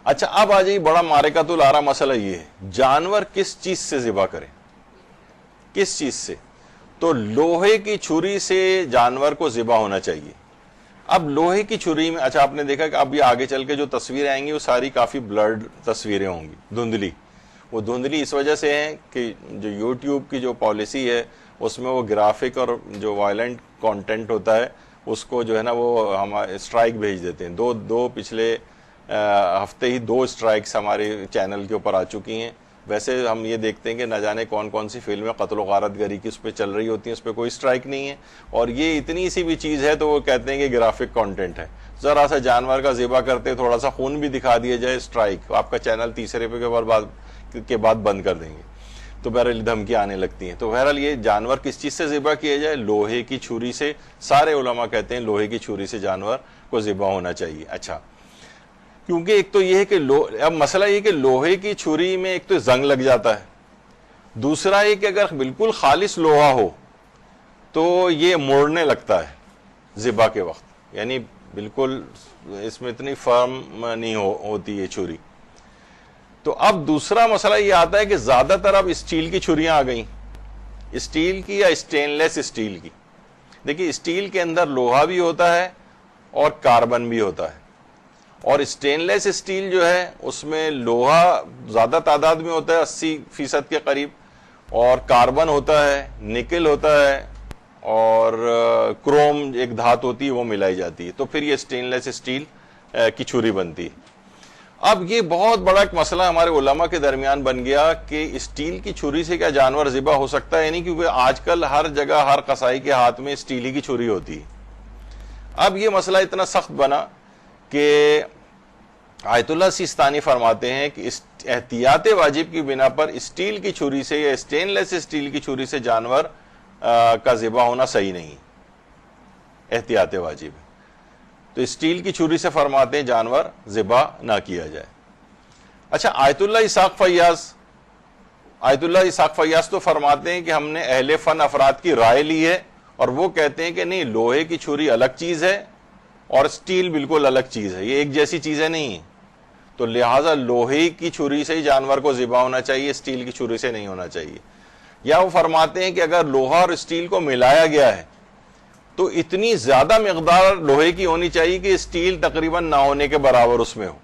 اچھا اب آ جائیے بڑا مارکۃ الآراء مسئلہ یہ ہے، جانور کس چیز سے ذبح کریں، کس چیز سے؟ تو لوہے کی چھری سے جانور کو ذبح ہونا چاہیے۔ اب لوہے کی چھری میں اچھا آپ نے دیکھا کہ اب یہ آگے چل کے جو تصویریں آئیں گی وہ ساری کافی بلرڈ تصویریں ہوں گی، دھندلی۔ وہ دھندلی اس وجہ سے ہیں کہ جو یوٹیوب کی جو پالیسی ہے اس میں وہ گرافک اور جو وائلنٹ کانٹینٹ ہوتا ہے اس کو جو ہے نا وہ ہم اسٹرائک بھیج دیتے ہیں۔ دو پچھلے ہفتے ہی 2 اسٹرائکس ہمارے چینل کے اوپر آ چکی ہیں۔ ویسے ہم یہ دیکھتے ہیں کہ نہ جانے کون کون سی فلمیں قتل و غارت گری کی اس پہ چل رہی ہوتی ہیں، اس پہ کوئی اسٹرائک نہیں ہے، اور یہ اتنی سی بھی چیز ہے تو وہ کہتے ہیں کہ گرافک کانٹینٹ ہے۔ ذرا سا جانور کا ذبح کرتے تھوڑا سا خون بھی دکھا دیا جائے، اسٹرائک، آپ کا چینل تیسرے پہ کے بعد بند کر دیں گے۔ تو بہرحال دھمکیاں آنے لگتی ہیں۔ تو بہرحال یہ جانور کس چیز سے ذبح کیا جائے؟ لوہے کی چھری سے۔ سارے علماء کہتے ہیں لوہے کی چھری سے جانور کو ذبح ہونا چاہیے۔ اچھا، کیونکہ ایک تو یہ ہے کہ اب مسئلہ یہ کہ لوہے کی چھری میں ایک تو زنگ لگ جاتا ہے، دوسرا یہ کہ اگر بالکل خالص لوہا ہو تو یہ موڑنے لگتا ہے ذبح کے وقت، یعنی بالکل اس میں اتنی فرم نہیں ہوتی یہ چھری۔ تو اب دوسرا مسئلہ یہ آتا ہے کہ زیادہ تر اب اسٹیل کی چھریاں آ گئیں، اسٹیل کی یا اسٹین لیس اسٹیل کی۔ دیکھیے اسٹیل کے اندر لوہا بھی ہوتا ہے اور کاربن بھی ہوتا ہے، اور اسٹین لیس اسٹیل جو ہے اس میں لوہا زیادہ تعداد میں ہوتا ہے 80% کے قریب، اور کاربن ہوتا ہے، نکل ہوتا ہے، اور کروم ایک دھات ہوتی ہے وہ ملائی جاتی ہے، تو پھر یہ اسٹین لیس اسٹیل کی چھری بنتی ہے۔ اب یہ بہت بڑا ایک مسئلہ ہمارے علماء کے درمیان بن گیا کہ اسٹیل کی چھری سے کیا جانور ذبح ہو سکتا ہے؟ نہیں، کیونکہ آج کل ہر جگہ ہر قصائی کے ہاتھ میں اسٹیل کی چھری ہوتی ہے۔ اب یہ مسئلہ اتنا سخت بنا کہ آیت اللہ سیستانی فرماتے ہیں کہ احتیاط واجب کی بنا پر اسٹیل کی چھری سے یا اسٹین لیس اسٹیل کی چھری سے جانور کا ذبح ہونا صحیح نہیں، احتیاط واجب ہے۔ تو اسٹیل کی چھری سے فرماتے ہیں جانور ذبح نہ کیا جائے۔ اچھا، آیت اللہ اسحاق فیاض تو فرماتے ہیں کہ ہم نے اہل فن افراد کی رائے لی ہے، اور وہ کہتے ہیں کہ نہیں، لوہے کی چھری الگ چیز ہے اور اسٹیل بالکل الگ چیز ہے، یہ ایک جیسی چیزیں نہیں ہیں، تو لہٰذا لوہے کی چھری سے ہی جانور کو ذبح ہونا چاہیے، اسٹیل کی چھری سے نہیں ہونا چاہیے۔ یا وہ فرماتے ہیں کہ اگر لوہا اور اسٹیل کو ملایا گیا ہے تو اتنی زیادہ مقدار لوہے کی ہونی چاہیے کہ اسٹیل تقریباً نہ ہونے کے برابر اس میں ہو،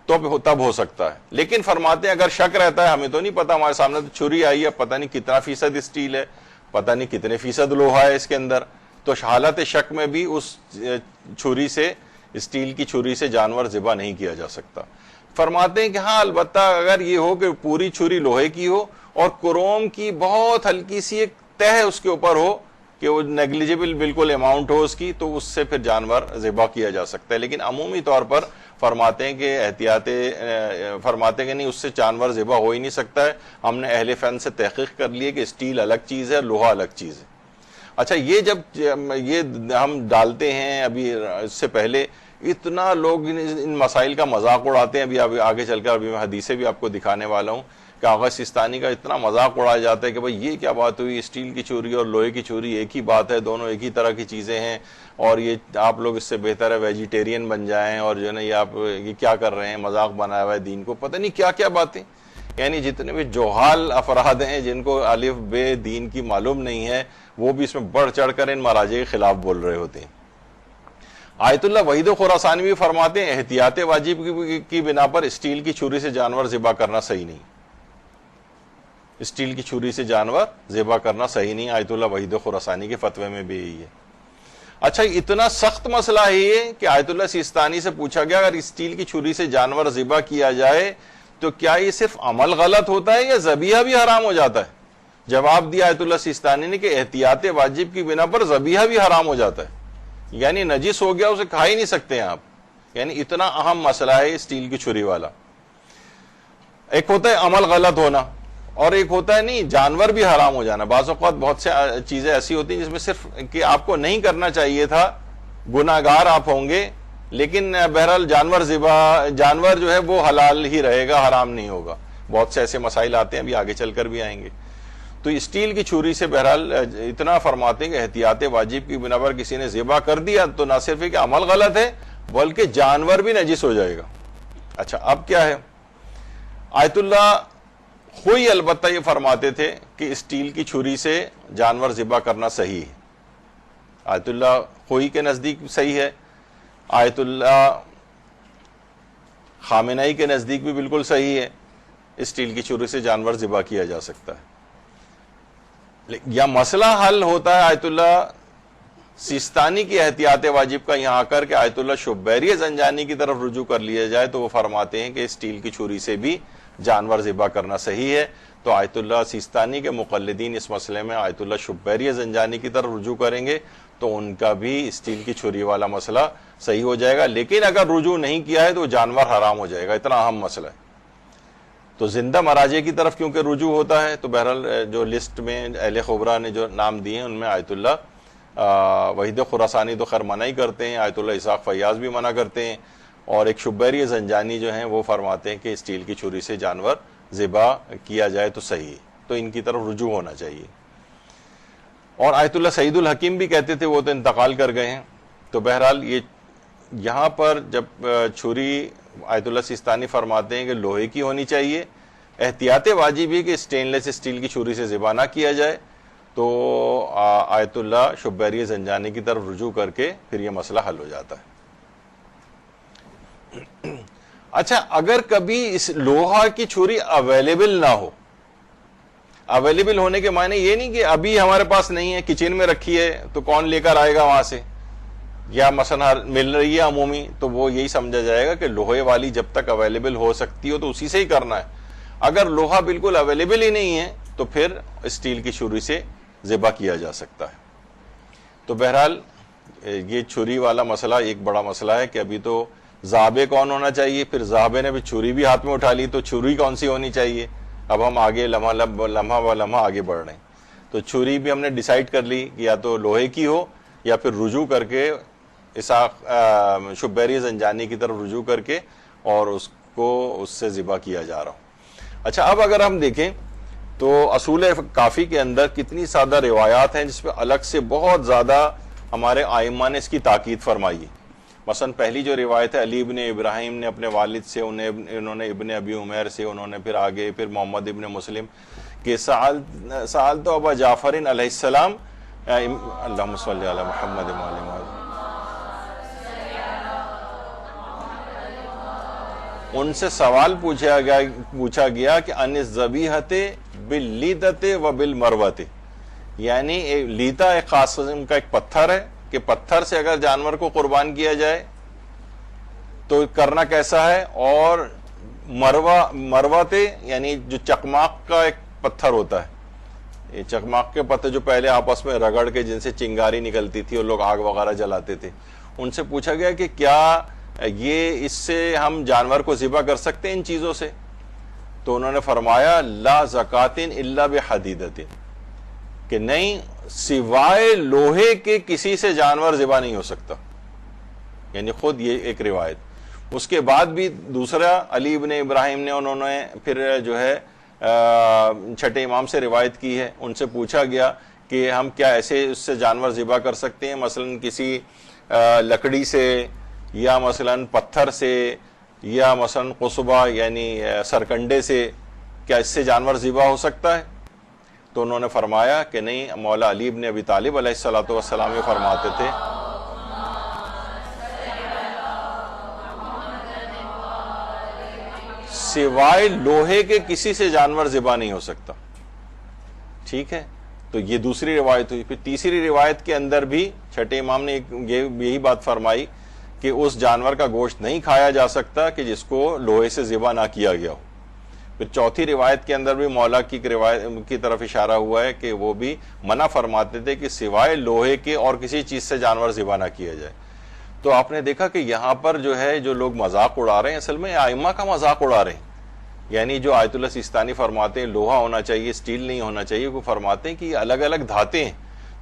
تو تب ہو سکتا ہے۔ لیکن فرماتے ہیں اگر شک رہتا ہے، ہمیں تو نہیں پتا، ہمارے سامنے تو چھری آئی ہے، پتہ نہیں کتنا فیصد اسٹیل ہے، پتہ نہیں کتنے فیصد لوہا ہے اس کے اندر، تو حالت شک میں بھی اس چھری سے، اسٹیل کی چھری سے جانور ذبح نہیں کیا جا سکتا۔ فرماتے ہیں کہ ہاں البتہ اگر یہ ہو کہ پوری چھری لوہے کی ہو اور کروم کی بہت ہلکی سی ایک تہ اس کے اوپر ہو کہ وہ نیگلیجیبل بالکل اماؤنٹ ہو اس کی، تو اس سے پھر جانور ذبح کیا جا سکتا ہے۔ لیکن عمومی طور پر فرماتے ہیں کہ فرماتے ہیں کہ نہیں، اس سے جانور ذبح ہو ہی نہیں سکتا ہے۔ ہم نے اہل فن سے تحقیق کر لی ہے کہ اسٹیل الگ چیز ہے، لوہا الگ چیز ہے۔ اچھا، یہ جب یہ ہم ڈالتے ہیں، ابھی اس سے پہلے اتنا لوگ ان مسائل کا مذاق اڑاتے ہیں، ابھی آگے چل کر ابھی میں حدیثیں بھی آپ کو دکھانے والا ہوں کہ آغا سیستانی کا اتنا مذاق اڑایا جاتا ہے کہ بھئی یہ کیا بات ہوئی، اسٹیل کی چھری اور لوہے کی چھری ایک ہی بات ہے، دونوں ایک ہی طرح کی چیزیں ہیں، اور یہ آپ لوگ اس سے بہتر ہے ویجیٹیرین بن جائیں، اور جو ہے نا یہ آپ یہ کیا کر رہے ہیں، مذاق بنایا ہوا ہے دین کو، پتہ نہیں کیا کیا باتیں۔ یعنی جتنے بھی جوہال افراد ہیں جن کو الف بے دین کی معلوم نہیں ہے، وہ بھی اس میں بڑھ چڑھ کر ان مراجع کے خلاف بول رہے ہوتے ہیں۔ آیت اللہ وحید خراسانی بھی فرماتے ہیں احتیاط واجب کی بنا پر اسٹیل کی چھری سے جانور ذبح کرنا صحیح نہیں، اسٹیل کی چھری سے جانور ذبح کرنا صحیح نہیں، آیت اللہ وحید خراسانی کے فتوے میں بھی یہی ہے۔ اچھا، اتنا سخت مسئلہ ہے یہ کہ آیت اللہ سیستانی سے پوچھا گیا اگر اسٹیل کی چھری سے جانور ذبح کیا جائے تو کیا یہ صرف عمل غلط ہوتا ہے یا ذبیحہ بھی حرام ہو جاتا ہے؟ جواب دیا آیت اللہ سیستانی نے کہ احتیاط واجب کی بنا پر ذبیحہ بھی حرام ہو جاتا ہے، یعنی نجس ہو گیا، اسے کھا ہی نہیں سکتے ہیں آپ۔ یعنی اتنا اہم مسئلہ ہے اسٹیل کی چھری والا۔ ایک ہوتا ہے عمل غلط ہونا، اور ایک ہوتا ہے نہیں جانور بھی حرام ہو جانا۔ بعض اوقات بہت سے چیزیں ایسی ہوتی ہیں جس میں صرف کہ آپ کو نہیں کرنا چاہیے تھا، گناہگار آپ ہوں گے، لیکن بہرحال جانور جو ہے وہ حلال ہی رہے گا، حرام نہیں ہوگا۔ بہت سے ایسے مسائل آتے ہیں، ابھی آگے چل کر بھی آئیں گے۔ تو اسٹیل کی چھری سے بہرحال اتنا فرماتے ہیں کہ احتیاط واجب کی بنا پر کسی نے ذبح کر دیا تو نہ صرف کہ عمل غلط ہے بلکہ جانور بھی نجس ہو جائے گا۔ اچھا اب کیا ہے، آیت اللہ خوئی البتہ یہ فرماتے تھے کہ اسٹیل کی چھری سے جانور ذبح کرنا صحیح ہے، آیت اللہ خوئی کے نزدیک صحیح ہے، آیت اللہ خامنئی کے نزدیک بھی بالکل صحیح ہے، اسٹیل کی چھری سے جانور ذبح کیا جا سکتا ہے۔ یا مسئلہ حل ہوتا ہے آیت اللہ سیستانی کی احتیاط واجب کا یہاں آ کر کے آیت اللہ شبیری زنجانی کی طرف رجوع کر لیا جائے تو وہ فرماتے ہیں کہ اسٹیل کی چھری سے بھی جانور ذبح کرنا صحیح ہے، تو آیت اللہ سیستانی کے مقلدین اس مسئلے میں آیت اللہ شبیری زنجانی کی طرف رجوع کریں گے تو ان کا بھی اسٹیل کی چھری والا مسئلہ صحیح ہو جائے گا، لیکن اگر رجوع نہیں کیا ہے تو جانور حرام ہو جائے گا، اتنا اہم مسئلہ ہے۔ تو زندہ مراجع کی طرف کیونکہ رجوع ہوتا ہے تو بہرحال جو لسٹ میں اہل خبرہ نے جو نام دیے ہیں ان میں آیت اللہ وحید خراسانی تو خیر منع ہی کرتے ہیں، آیت اللہ اسحاق فیاض بھی منع کرتے ہیں، اور ایک شبیری زنجانی جو ہیں وہ فرماتے ہیں کہ اسٹیل کی چھری سے جانور ذبح کیا جائے تو صحیح ہے، تو ان کی طرف رجوع ہونا چاہیے۔ اور آیت اللہ سعید الحکیم بھی کہتے تھے، وہ تو انتقال کر گئے ہیں۔ تو بہرحال یہ یہاں پر جب چھری آیت اللہ سیستانی فرماتے ہیں کہ لوہے کی ہونی چاہیے، احتیاط واجب ہے کہ اسٹین لیس اسٹیل کی چھری سے ذبح نہ کیا جائے، تو آیت اللہ شبیری زنجانی کی طرف رجوع کر کے پھر یہ مسئلہ حل ہو جاتا ہے۔ اچھا اگر کبھی اس لوہا کی چھری اویلیبل نہ ہو، اویلیبل ہونے کے معنی یہ نہیں کہ ابھی ہمارے پاس نہیں ہے، کچن میں رکھی ہے تو کون لے کر آئے گا وہاں سے، یا مثلا مل رہی ہے عمومی، تو وہ یہی سمجھا جائے گا کہ لوہے والی جب تک اویلیبل ہو سکتی ہو تو اسی سے ہی کرنا ہے۔ اگر لوہا بالکل اویلیبل ہی نہیں ہے تو پھر اسٹیل کی چھری سے ذبح کیا جا سکتا ہے۔ تو بہرحال یہ چھری والا مسئلہ ایک بڑا مسئلہ ہے کہ ابھی تو ذابے کون ہونا چاہیے، پھر ذابے نے بھی چھری بھی ہاتھ میں اٹھا لی تو چھری کون سی ہونی چاہیے، اب ہم آگے لمحہ و لمحہ آگے بڑھ رہے ہیں۔ تو چھری بھی ہم نے ڈیسائیڈ کر لی کہ یا تو لوہے کی ہو یا پھر رجوع کر کے شبیری زنجانی کی طرف رجوع کر کے اور اس کو اس سے ذبح کیا جا رہا ہو۔ اچھا اب اگر ہم دیکھیں تو اصول کافی کے اندر کتنی سادہ روایات ہیں جس پہ الگ سے بہت زیادہ ہمارے ائمہ نے اس کی تاکید فرمائی ہے۔ مثلا پہلی جو روایت ہے علی ابن ابراہیم نے اپنے والد سے، انہوں نے ابن ابی عمیر سے، انہوں نے پھر آگے پھر محمد ابن مسلم کہ سأل تو ابا جعفر علیہ السلام، اللہم صلی علی محمد وعلی ان سے سوال پوچھا گیا کہ ان الذبیحۃ باللیدۃ و بالمروۃ، یعنی لیتا ایک خاص قسم کا ایک پتھر ہے کہ پتھر سے اگر جانور کو قربان کیا جائے تو کرنا کیسا ہے، اور مروۃ یعنی جو چکماق کا ایک پتھر ہوتا ہے، یہ چکماق کے پتھر جو پہلے آپس میں رگڑ کے جن سے چنگاری نکلتی تھی اور لوگ آگ وغیرہ جلاتے تھے، ان سے پوچھا گیا کہ کیا یہ اس سے ہم جانور کو ذبح کر سکتے ہیں ان چیزوں سے؟ تو انہوں نے فرمایا لا زکات الا بحدیدۃ، کہ نہیں سوائے لوہے کے کسی سے جانور ذبح نہیں ہو سکتا، یعنی خود یہ ایک روایت۔ اس کے بعد بھی دوسرا علی ابن ابراہیم نے انہوں نے پھر جو ہے چھٹے امام سے روایت کی ہے، ان سے پوچھا گیا کہ ہم کیا ایسے اس سے جانور ذبح کر سکتے ہیں، مثلا کسی لکڑی سے یا مثلا پتھر سے یا مثلا قصبہ یعنی سرکنڈے سے، کیا اس سے جانور ذبح ہو سکتا ہے؟ تو انہوں نے فرمایا کہ نہیں، مولا علی ابن ابی طالب علیہ الصلوۃ والسلام یہ فرماتے تھے سوائے لوہے کے کسی سے جانور ذبح نہیں ہو سکتا۔ ٹھیک ہے، تو یہ دوسری روایت ہوئی۔ پھر تیسری روایت کے اندر بھی چھٹے امام نے یہی بات فرمائی کہ اس جانور کا گوشت نہیں کھایا جا سکتا کہ جس کو لوہے سے ذبح نہ کیا گیا ہو۔ پھر چوتھی روایت کے اندر بھی مولا کی طرف اشارہ ہوا ہے کہ وہ بھی منع فرماتے تھے کہ سوائے لوہے کے اور کسی چیز سے جانور ذبح نہ کیا جائے۔ تو آپ نے دیکھا کہ یہاں پر جو ہے جو لوگ مذاق اڑا رہے ہیں اصل میں ائمہ کا مذاق اڑا رہے ہیں، یعنی جو آیت اللہ سیستانی فرماتے ہیں لوہا ہونا چاہیے اسٹیل نہیں ہونا چاہیے، وہ فرماتے ہیں کہ یہ الگ الگ دھاتیں ہیں۔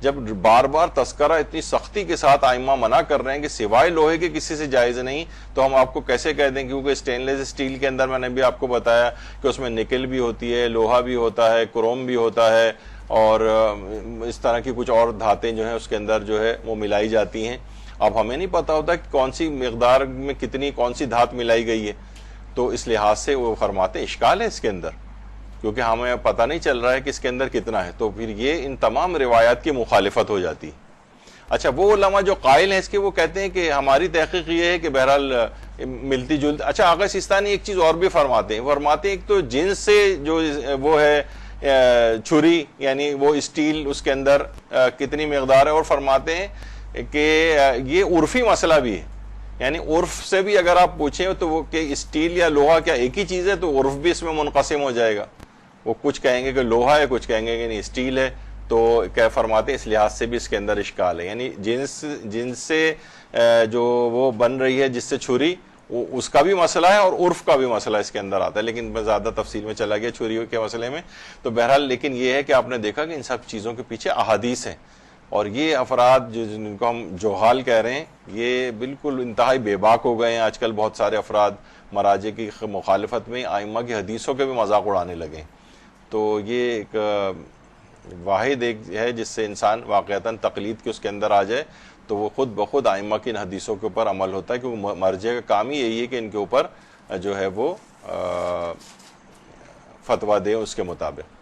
جب بار بار تذکرہ اتنی سختی کے ساتھ ائمہ منع کر رہے ہیں کہ سوائے لوہے کے کسی سے جائز نہیں، تو ہم آپ کو کیسے کہہ دیں، کیونکہ اسٹین لیس اسٹیل کے اندر میں نے بھی آپ کو بتایا کہ اس میں نکل بھی ہوتی ہے، لوہا بھی ہوتا ہے، کروم بھی ہوتا ہے، اور اس طرح کی کچھ اور دھاتیں جو ہیں اس کے اندر جو ہے وہ ملائی جاتی ہیں۔ اب ہمیں نہیں پتا ہوتا کہ کون سی مقدار میں کتنی کون سی دھات ملائی گئی ہے، تو اس لحاظ سے وہ فرماتے ہیں اشکال ہے اس کے اندر، کیونکہ ہمیں پتہ نہیں چل رہا ہے کہ اس کے اندر کتنا ہے، تو پھر یہ ان تمام روایات کی مخالفت ہو جاتی ہے۔ اچھا وہ علماء جو قائل ہیں اس کے، وہ کہتے ہیں کہ ہماری تحقیق یہ ہے کہ بہرحال ملتی جلتی۔ اچھا آقا سیستانی ایک چیز اور بھی فرماتے ہیں ایک تو جنس سے جو وہ ہے چھری، یعنی وہ اسٹیل اس کے اندر کتنی مقدار ہے، اور فرماتے ہیں کہ یہ عرفی مسئلہ بھی ہے، یعنی عرف سے بھی اگر آپ پوچھیں تو وہ کہ اسٹیل یا لوہا کیا ایک ہی چیز ہے، تو عرف بھی اس میں منقسم ہو جائے گا، وہ کچھ کہیں گے کہ لوہا ہے، کچھ کہیں گے کہ نہیں اسٹیل ہے، تو کیا فرماتے ہیں اس لحاظ سے بھی اس کے اندر اشکال ہے، یعنی جنس سے جو وہ بن رہی ہے جس سے چھری، اس کا بھی مسئلہ ہے اور عرف کا بھی مسئلہ اس کے اندر آتا ہے، لیکن میں زیادہ تفصیل میں چلا گیا چھریوں کے مسئلے میں۔ تو بہرحال لیکن یہ ہے کہ آپ نے دیکھا کہ ان سب چیزوں کے پیچھے احادیث ہیں، اور یہ افراد جن کو ہم جوہال کہہ رہے ہیں یہ بالکل انتہائی بے باک ہو گئے ہیں آج کل، بہت سارے افراد مراجع کی مخالفت میں ائمہ کی حدیثوں کے بھی مذاق اڑانے لگے ہیں۔ تو یہ ایک واحد ایک ہے جس سے انسان واقعتاً تقلید کی اس کے اندر آ جائے تو وہ خود بخود ائمہ کی ان حدیثوں کے اوپر عمل ہوتا ہے، کیونکہ مرجع کا کام ہی یہی ہے کہ ان کے اوپر جو ہے وہ فتویٰ دیں اس کے مطابق۔